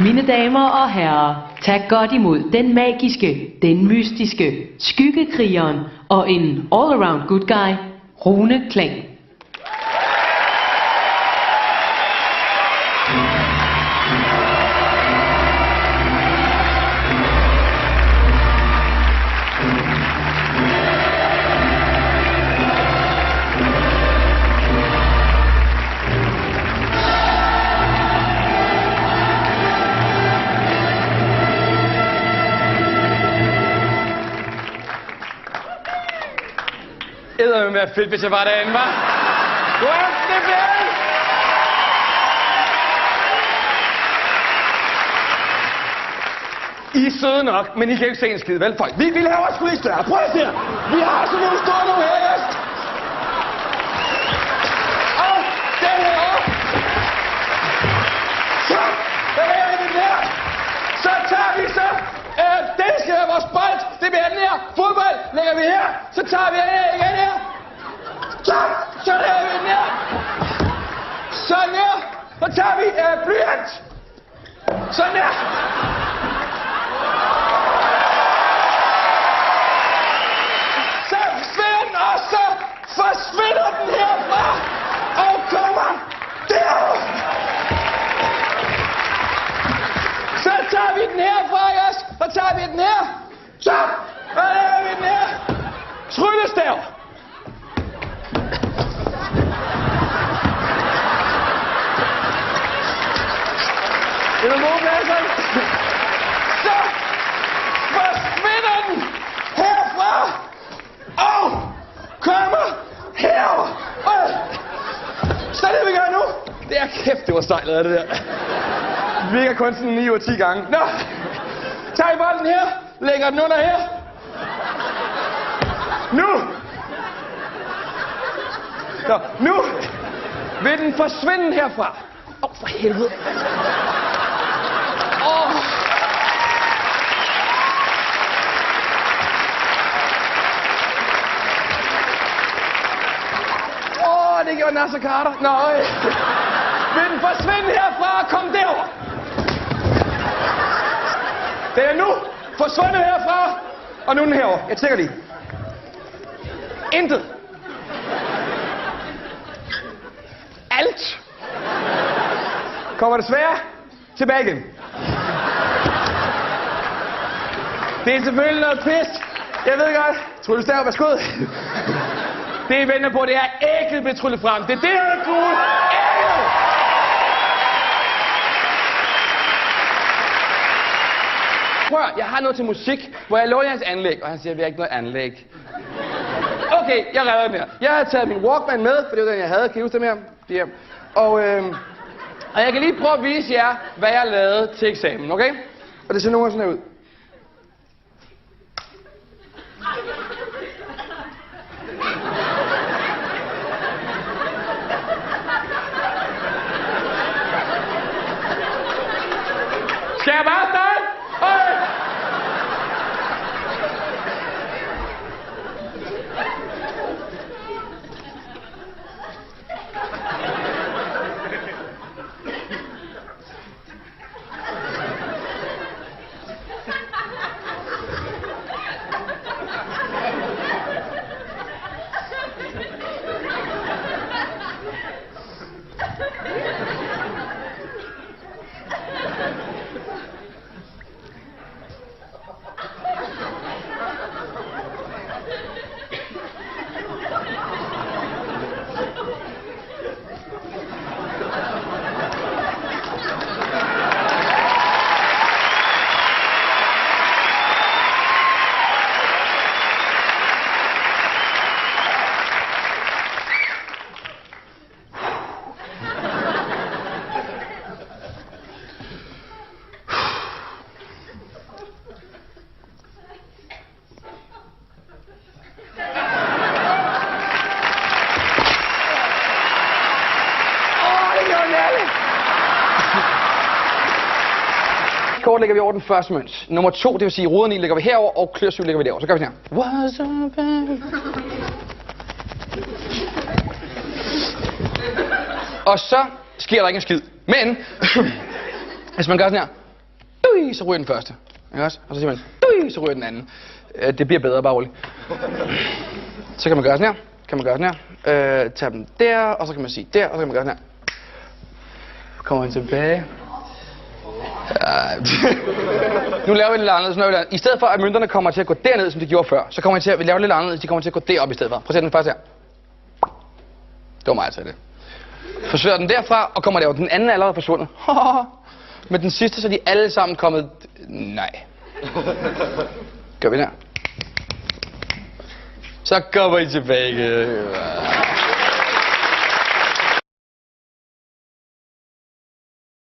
Mine damer og herrer, tag godt imod den magiske, den mystiske, skyggekrigeren og en all-around good guy, Rune Klang. Det ville være fedt, hvis jeg var derinde, hva'? God aften, det bliver! I er søde nok, men I kan jo ikke se en skid, vel, folk? Vi laver sgu ikke større. Prøv at se her. Vi har sådan nogle store nu her, ikke? Og den her op. Så laver vi den her. Så tager vi så. Den skal være vores bold. Det bliver den her. Fodbold lægger vi her. Så tager vi den her igen her. Så laver vi den her. Sådan her. Så tager vi blyant. Sådan her. Så forsvinder den, og så forsvinder den herfra. Og kommer derover. Så tager vi den herfra, også. Så tager vi den her. Så laver vi den her. Tryllestav. Det er nogle pladser. Så forsvinder den herfra. Og kommer herover. Så det vi gør nu. Det er kæft, det var sejt lavet, det der. Det virker kun sådan 9 ud af 10 gange. Nå, tager I bolden her, lægger den under her. Nu vil den forsvinde herfra. For helvede. Det gjorde Nasser Carter. Vil den forsvinde herfra og komme derover? Den er nu forsvundet herfra, og nu er den herovre. Jeg tjekker lige. Intet. Alt. Kommer desværre tilbage igen. Det er selvfølgelig noget pis. Jeg ved godt. Tryllestav, værsgo. Det I venter på, det er ægget bliver tryllet frem. Det er det, der er tryllet. Ægget! Prøv at, jeg har noget til musik, hvor jeg låner hans anlæg, og han siger, at vi har ikke noget anlæg. Okay, jeg redder den her. Jeg har taget min Walkman med, for det var den, jeg havde. Kan I huske dem her? Og jeg kan lige prøve at vise jer, hvad jeg lavede til eksamen, okay? Og det ser nogle sådan her ud. Skal jeg bare starte? Kort lægger vi over den første mønt. Nummer 2, det vil sige ruderne i lægger vi herover og klør 7 lægger vi derover. Så gør vi sådan her. What's up, og så sker der ikke en skid. Men hvis man gør sådan her. dui, så ryger den første. Ikke også? Og så siger man, dui, så ryger den anden. Det bliver bedre, bare roligt. Så kan man gøre sådan her. Tage dem der, og så kan man sige der, og så kan man gøre sådan her. Kommer han tilbage. Nu laver vi lidt anderledes. I stedet for, at mønterne kommer til at gå derned, som de gjorde før, så kommer vi laver lidt anderledes. De kommer til at gå derop i stedet for. Prøv at sætte den først her. Det var mig, der sagde det. Forsøger den derfra, og kommer derover. Den anden er allerede forsvundet. Men den sidste, så er de alle sammen kommet... Nej. Gør vi der. Så kommer I tilbage.